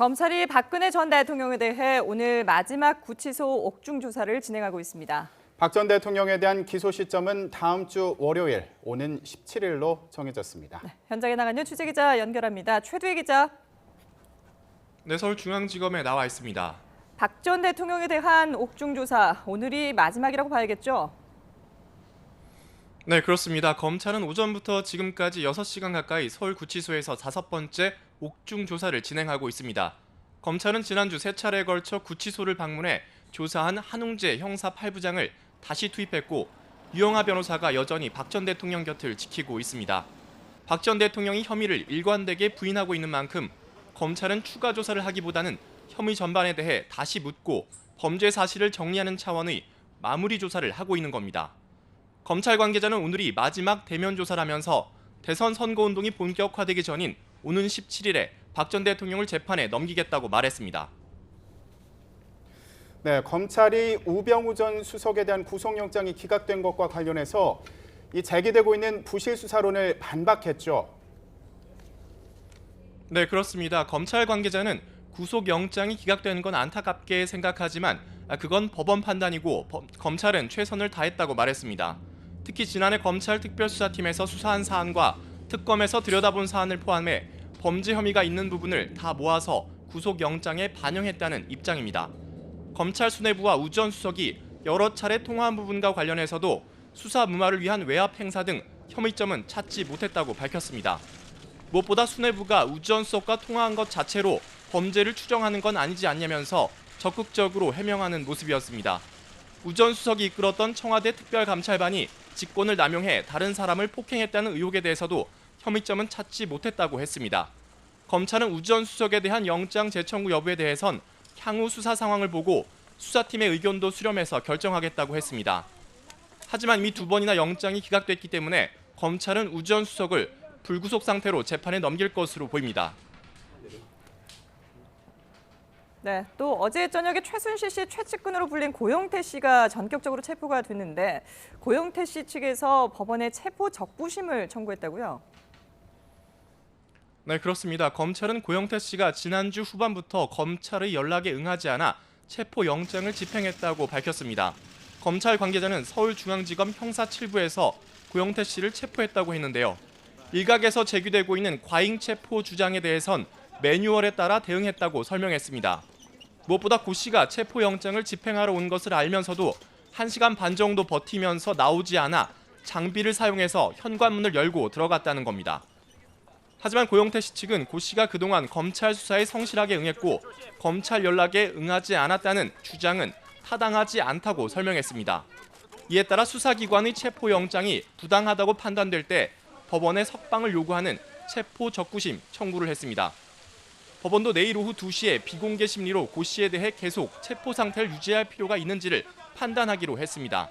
검찰이 박근혜 전 대통령에 대해 오늘 마지막 구치소 옥중 조사를 진행하고 있습니다. 박 전 대통령에 대한 기소 시점은 다음 주 월요일, 오는 17일로 정해졌습니다. 현장에 나가는 취재기자 연결합니다. 최두희 기자. 네, 서울중앙지검에 나와 있습니다. 박 전 대통령에 대한 옥중 조사, 오늘이 마지막이라고 봐야겠죠? 네, 그렇습니다. 검찰은 오전부터 지금까지 6시간 가까이 서울구치소에서 5번째 옥중 조사를 진행하고 있습니다. 검찰은 지난주 3차례에 걸쳐 구치소를 방문해 조사한 한웅재 형사 8부장을 다시 투입했고 유영하 변호사가 여전히 박 전 대통령 곁을 지키고 있습니다. 박 전 대통령이 혐의를 일관되게 부인하고 있는 만큼 검찰은 추가 조사를 하기보다는 혐의 전반에 대해 다시 묻고 범죄 사실을 정리하는 차원의 마무리 조사를 하고 있는 겁니다. 검찰 관계자는 오늘이 마지막 대면 조사라면서 대선 선거운동이 본격화되기 전인 오는 17일에 박 전 대통령을 재판에 넘기겠다고 말했습니다. 네, 검찰이 우병우 전 수석에 대한 구속영장이 기각된 것과 관련해서 이 제기되고 있는 부실 수사론을 반박했죠. 네, 그렇습니다. 검찰 관계자는 구속영장이 기각되는 건 안타깝게 생각하지만 그건 법원 판단이고 검찰은 최선을 다했다고 말했습니다. 특히 지난해 검찰 특별수사팀에서 수사한 사안과 특검에서 들여다본 사안을 포함해 범죄 혐의가 있는 부분을 다 모아서 구속영장에 반영했다는 입장입니다. 검찰 수뇌부와 우 전 수석이 여러 차례 통화한 부분과 관련해서도 수사 무마를 위한 외압 행사 등 혐의점은 찾지 못했다고 밝혔습니다. 무엇보다 수뇌부가 우 전 수석과 통화한 것 자체로 범죄를 추정하는 건 아니지 않냐면서 적극적으로 해명하는 모습이었습니다. 우 전 수석이 이끌었던 청와대 특별감찰반이 직권을 남용해 다른 사람을 폭행했다는 의혹에 대해서도 혐의점은 찾지 못했다고 했습니다. 검찰은 우 전 수석에 대한 영장 재청구 여부에 대해선 향후 수사 상황을 보고 수사팀의 의견도 수렴해서 결정하겠다고 했습니다. 하지만 이미 2번이나 영장이 기각됐기 때문에 검찰은 우 전 수석을 불구속 상태로 재판에 넘길 것으로 보입니다. 네, 또 어제 저녁에 최순실 씨 최측근으로 불린 고영태 씨가 전격적으로 체포가 됐는데 고영태 씨 측에서 법원에 체포 적부심을 청구했다고요? 네, 그렇습니다. 검찰은 고영태 씨가 지난주 후반부터 검찰의 연락에 응하지 않아 체포 영장을 집행했다고 밝혔습니다. 검찰 관계자는 서울중앙지검 형사 7부에서 고영태 씨를 체포했다고 했는데요. 일각에서 제기되고 있는 과잉 체포 주장에 대해선 매뉴얼에 따라 대응했다고 설명했습니다. 무엇보다 고 씨가 체포 영장을 집행하러 온 것을 알면서도 1시간 반 정도 버티면서 나오지 않아 장비를 사용해서 현관문을 열고 들어갔다는 겁니다. 하지만 고영태 씨 측은 고 씨가 그동안 검찰 수사에 성실하게 응했고 검찰 연락에 응하지 않았다는 주장은 타당하지 않다고 설명했습니다. 이에 따라 수사기관의 체포영장이 부당하다고 판단될 때 법원에 석방을 요구하는 체포 적부심 청구를 했습니다. 법원도 내일 오후 2시에 비공개 심리로 고 씨에 대해 계속 체포 상태를 유지할 필요가 있는지를 판단하기로 했습니다.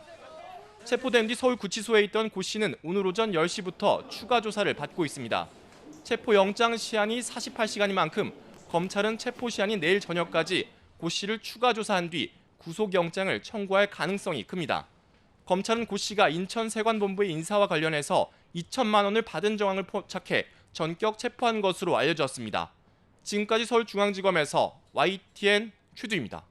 체포된 뒤 서울구치소에 있던 고 씨는 오늘 오전 10시부터 추가 조사를 받고 있습니다. 체포영장 시한이 48시간인 만큼 검찰은 체포 시한이 내일 저녁까지 고 씨를 추가 조사한 뒤 구속영장을 청구할 가능성이 큽니다. 검찰은 고 씨가 인천세관본부의 인사와 관련해서 2천만 원을 받은 정황을 포착해 전격 체포한 것으로 알려졌습니다. 지금까지 서울중앙지검에서 YTN 최두입니다.